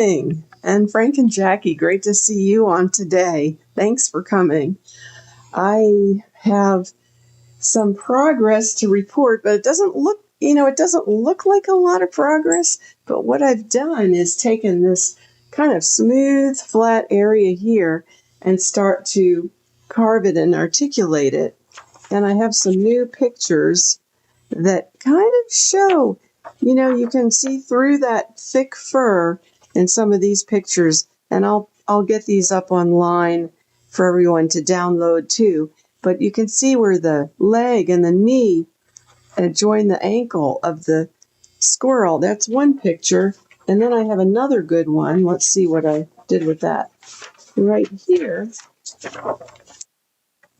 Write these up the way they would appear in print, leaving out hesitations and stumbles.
And Frank and Jackie, great to see you on today. Thanks for coming. I have some progress to report, but it doesn't look like a lot of progress. But what I've done is taken this kind of smooth, flat area here and start to carve it and articulate it. And I have some new pictures that kind of show, you can see through that thick fur in some of these pictures, and I'll get these up online for everyone to download too. But you can see where the leg and the knee join the ankle of the squirrel. That's one picture. And then I have another good one. Let's see what I did with that. Right here.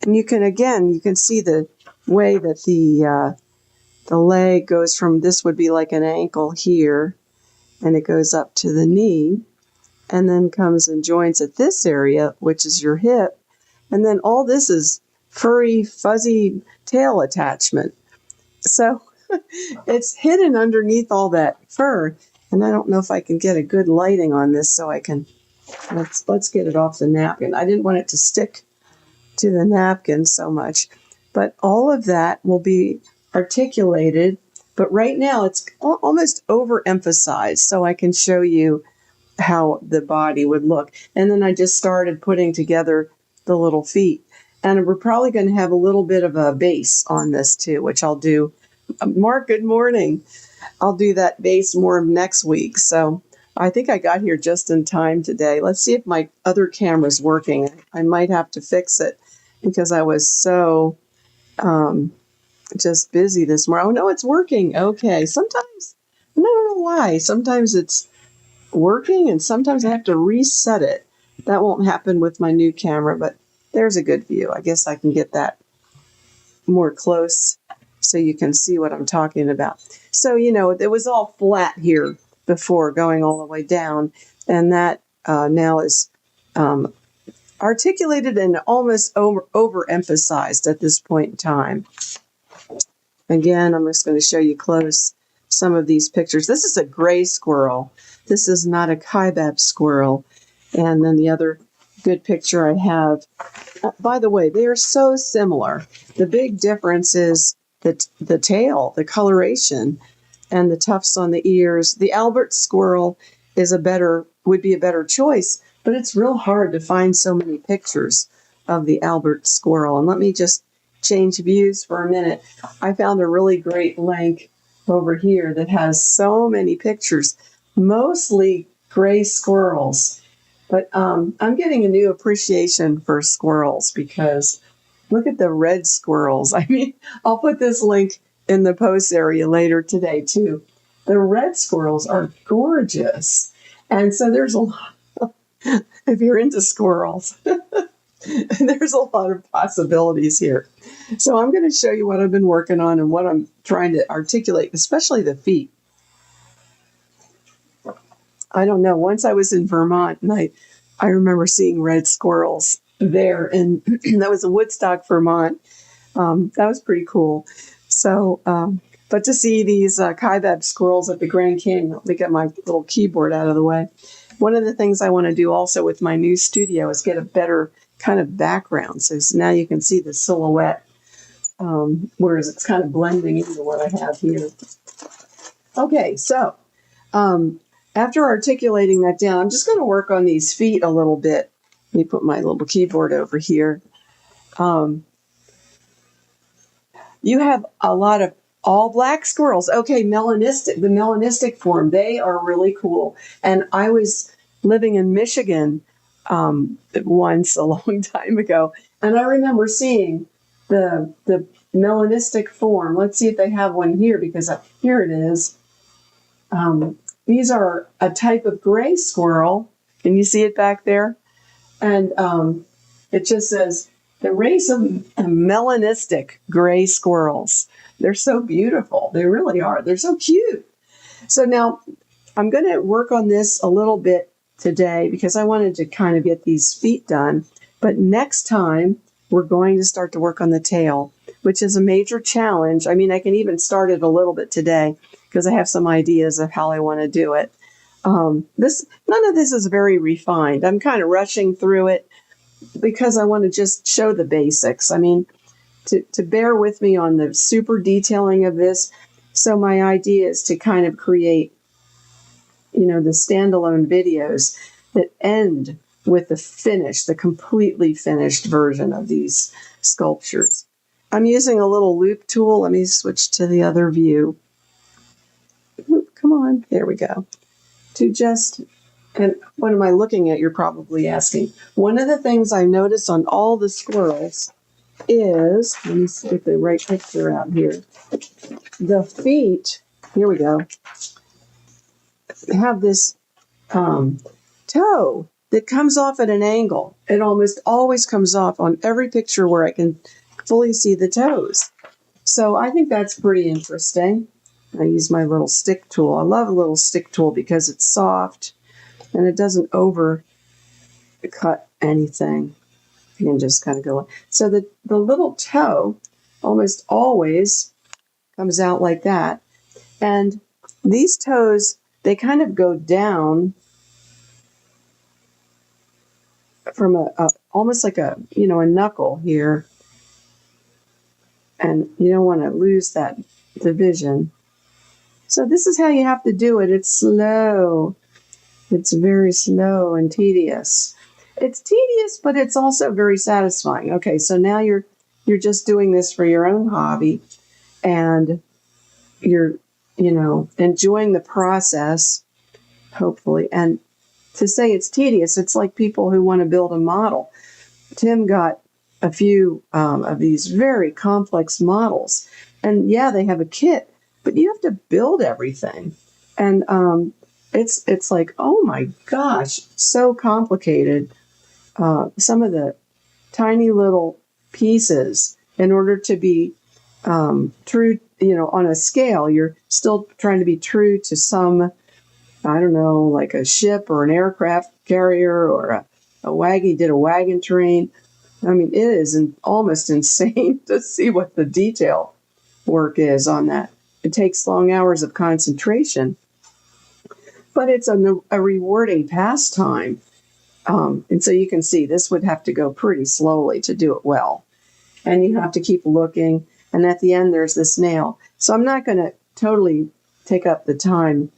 And you can see the way that the leg goes from, this would be like an ankle here, and it goes up to the knee, and then comes and joins at this area, which is your hip. And then all this is furry, fuzzy tail attachment. So it's hidden underneath all that fur. And I don't know if I can get a good lighting on this, so I can, let's get it off the napkin. I didn't want it to stick to the napkin so much. But all of that will be articulated. But right now it's almost overemphasized, so I can show you how the body would look. And then I just started putting together the little feet. And we're probably going to have a little bit of a base on this too, which I'll do. Mark, good morning. I'll do that base more next week. So I think I got here just in time today. Let's see if my other camera's working. I might have to fix it because I was so just busy this morning. Oh, no, it's working. Okay. Sometimes, I don't know why. Sometimes it's working and sometimes I have to reset it. That won't happen with my new camera, but there's a good view. I guess I can get that more close so you can see what I'm talking about. So, it was all flat here before going all the way down, and that now is articulated and almost overemphasized at this point in time. Again, I'm just going to show you close some of these pictures. This is a gray squirrel. This is not a Kaibab squirrel. And then the other good picture I have, by the way, they are so similar. The big difference is the tail, the coloration, and the tufts on the ears. The Albert squirrel would be a better choice, but it's real hard to find so many pictures of the Albert squirrel. And let me just change views for a minute. I found a really great link over here that has so many pictures, mostly gray squirrels. But I'm getting a new appreciation for squirrels because look at the red squirrels. I mean, I'll put this link in the post area later today too. The red squirrels are gorgeous. And so there's a lot, if you're into squirrels, there's a lot of possibilities here. So I'm going to show you what I've been working on and what I'm trying to articulate, especially the feet. I don't know. Once I was in Vermont, and I remember seeing red squirrels there, and that was in Woodstock, Vermont. That was pretty cool. So, but to see these Kaibab squirrels at the Grand Canyon, let me get my little keyboard out of the way. One of the things I want to do also with my new studio is get a better kind of background. So now you can see the silhouette, whereas it's kind of blending into what I have here. Okay, so after articulating that down, I'm just going to work on these feet a little bit. Let me put my little keyboard over here. You have a lot of all black squirrels. Okay, the melanistic form, they are really cool. And I was living in Michigan once a long time ago, and I remember seeing the melanistic form. Let's see if they have one here, because here it is. These are a type of gray squirrel. Can you see it back there? And it just says, the race of melanistic gray squirrels. They're so beautiful. They really are. They're so cute. So now I'm going to work on this a little bit today because I wanted to kind of get these feet done. But next time, we're going to start to work on the tail, which is a major challenge. I mean, I can even start it a little bit today because I have some ideas of how I want to do it. None of this is very refined. I'm kind of rushing through it because I want to just show the basics. I mean, to bear with me on the super detailing of this. So my idea is to kind of create, the standalone videos that end with the completely finished version of these sculptures. I'm using a little loop tool. Let me switch to the other view. Oop, come on, there we go. And what am I looking at? You're probably asking. One of the things I notice on all the squirrels is, let me get the right picture out here. The feet, here we go, have this toe that comes off at an angle. It almost always comes off on every picture where I can fully see the toes. So I think that's pretty interesting. I use my little stick tool. I love a little stick tool because it's soft and it doesn't overcut anything. You can just kind of go. So the little toe almost always comes out like that. And these toes, they kind of go down from almost like a knuckle here. And you don't want to lose that division. So this is how you have to do it. It's slow. It's very slow and tedious. It's tedious, but it's also very satisfying. Okay, so now you're just doing this for your own hobby, and you're enjoying the process, hopefully. And to say it's tedious, it's like people who want to build a model. Tim got a few of these very complex models, and yeah, they have a kit, but you have to build everything, and it's like, oh my gosh, so complicated. Some of the tiny little pieces, in order to be true, on a scale, you're still trying to be true to some, I don't know, like a ship or an aircraft carrier or a wagon. He did a wagon train. I mean, it is almost insane to see what the detail work is on that. It takes long hours of concentration, but it's a rewarding pastime. And so you can see this would have to go pretty slowly to do it well. And you have to keep looking. And at the end, there's this nail. So I'm not going to totally take up the time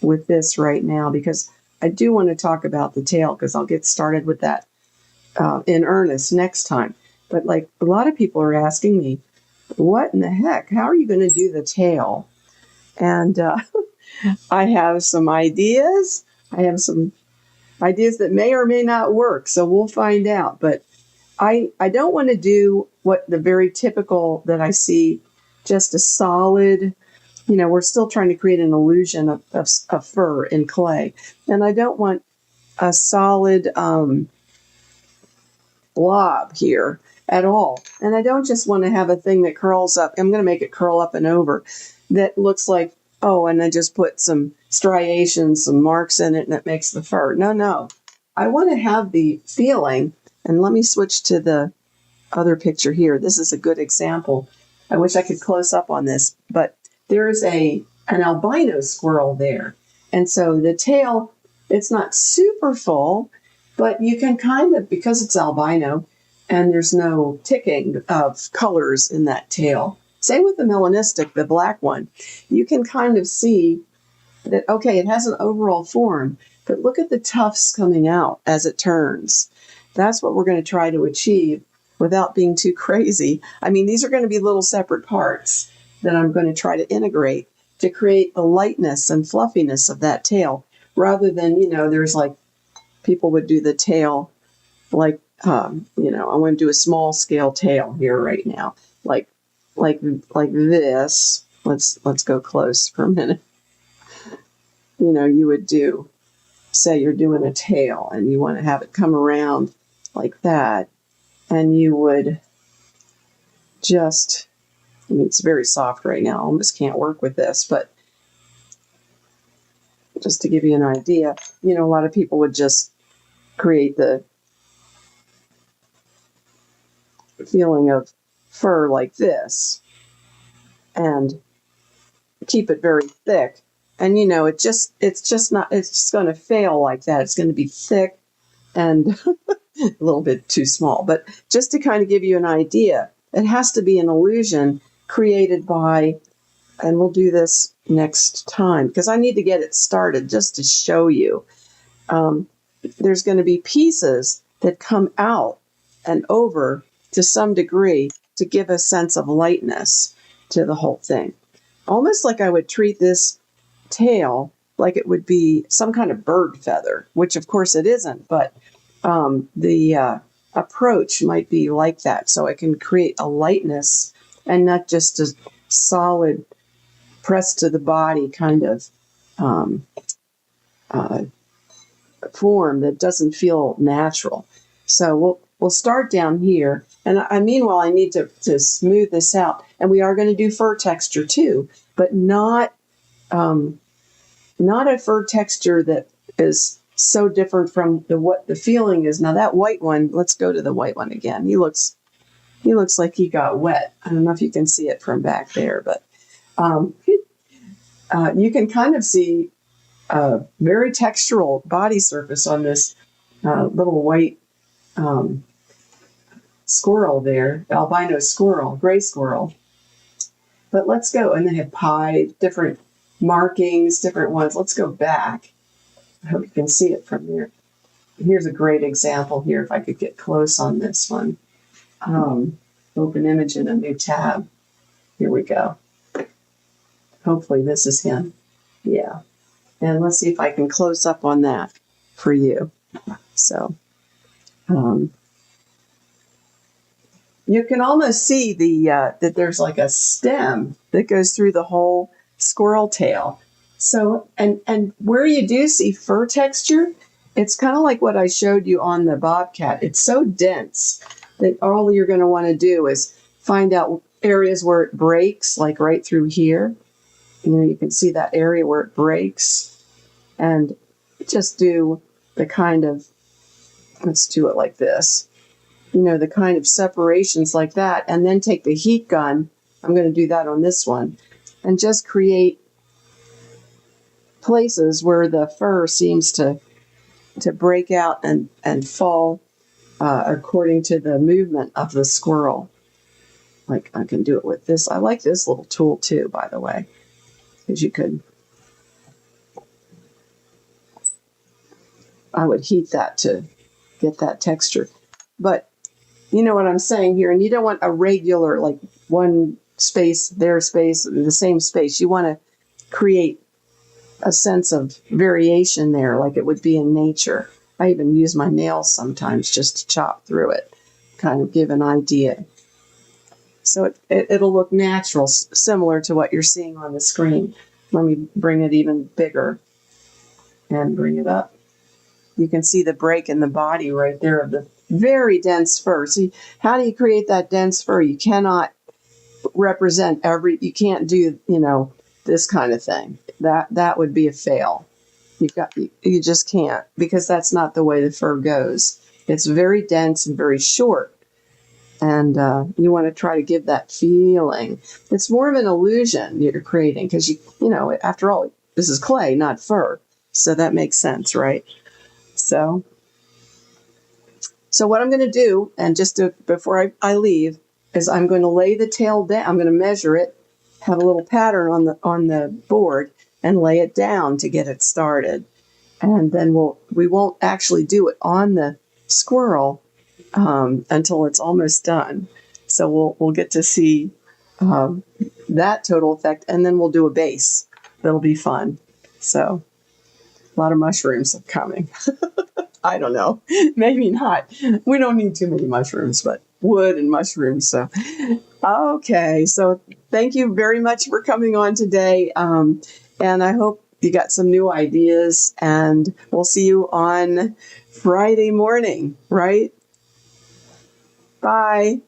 with this right now, because I do want to talk about the tail, because I'll get started with that in earnest next time. But like a lot of people are asking me, what in the heck? How are you going to do the tail? And I have some ideas. I have some ideas that may or may not work, so we'll find out. But I don't want to do what the very typical that I see, just a solid, we're still trying to create an illusion of fur in clay. And I don't want a solid blob here at all. And I don't just want to have a thing that curls up. I'm going to make it curl up and over that looks like, oh, and I just put some striations, some marks in it, and it makes the fur. No. I want to have the feeling, and let me switch to the other picture here. This is a good example. I wish I could close up on this, but there's an albino squirrel there. And so the tail, it's not super full, but you can kind of, because it's albino and there's no ticking of colors in that tail. Same with the melanistic, the black one. You can kind of see that, okay, it has an overall form, but look at the tufts coming out as it turns. That's what we're going to try to achieve without being too crazy. I mean, these are going to be little separate parts that I'm going to try to integrate to create the lightness and fluffiness of that tail, rather than, there's like, people would do the tail like, I want to do a small scale tail here right now, like this. Let's go close for a minute. You would do, say you're doing a tail and you want to have it come around like that, and you would just, it's very soft right now, I almost can't work with this, but just to give you an idea, a lot of people would just create the feeling of fur like this and keep it very thick And it's just not, it's just going to fail like that. It's going to be thick and a little bit too small. But just to kind of give you an idea, it has to be an illusion created by, and we'll do this next time because I need to get it started just to show you. There's going to be pieces that come out and over to some degree to give a sense of lightness to the whole thing. Almost like I would treat this tail like it would be some kind of bird feather, which of course it isn't, but the approach might be like that. So it can create a lightness and not just a solid pressed to the body kind of form that doesn't feel natural. So we'll start down here. And meanwhile, I need to smooth this out. And we are going to do fur texture too, but not a fur texture that is so different from what the feeling is. Now that white one, let's go to the white one again. He looks like he got wet. I don't know if you can see it from back there, but you can kind of see a very textural body surface on this little white squirrel there, albino squirrel, gray squirrel. But let's go, and they have pie, different markings, different ones. Let's go back. I hope you can see it from there. Here's a great example here, if I could get close on this one. Open image in a new tab. Here we go. Hopefully this is him. Yeah. And let's see if I can close up on that for you. So you can almost see that there's like a stem that goes through the whole squirrel tail. So, and where you do see fur texture, it's kind of like what I showed you on the bobcat. It's so dense that all you're going to want to do is find out areas where it breaks, like right through here. You can see that area where it breaks, and just do the kind of, let's do it like this, the kind of separations like that, and then take the heat gun. I'm going to do that on this one, and just create places where the fur seems to break out and fall according to the movement of the squirrel. Like I can do it with this. I like this little tool too, by the way, because I would heat that to get that texture. But you know what I'm saying here, and you don't want a regular, like one space, their space, the same space. You want to create a sense of variation there, like it would be in nature. I even use my nails sometimes just to chop through it, kind of give an idea. So it'll look natural, similar to what you're seeing on the screen. Let me bring it even bigger and bring it up. You can see the break in the body right there of the very dense fur. See, how do you create that dense fur? You cannot represent you can't do, this kind of thing. That would be a fail. You just can't, because that's not the way the fur goes. It's very dense and very short. And you want to try to give that feeling. It's more of an illusion you're creating because, after all, this is clay, not fur. So that makes sense, right? So what I'm going to do, and before I leave, is I'm going to lay the tail down. I'm going to measure it, have a little pattern on the board, and lay it down to get it started. And then we won't actually do it on the squirrel until it's almost done. So we'll get to see that total effect, and then we'll do a base. That'll be fun. So a lot of mushrooms are coming. I don't know. Maybe not. We don't need too many mushrooms, but wood and mushrooms. So, okay. So thank you very much for coming on today. And I hope you got some new ideas, and we'll see you on Friday morning, right? Bye.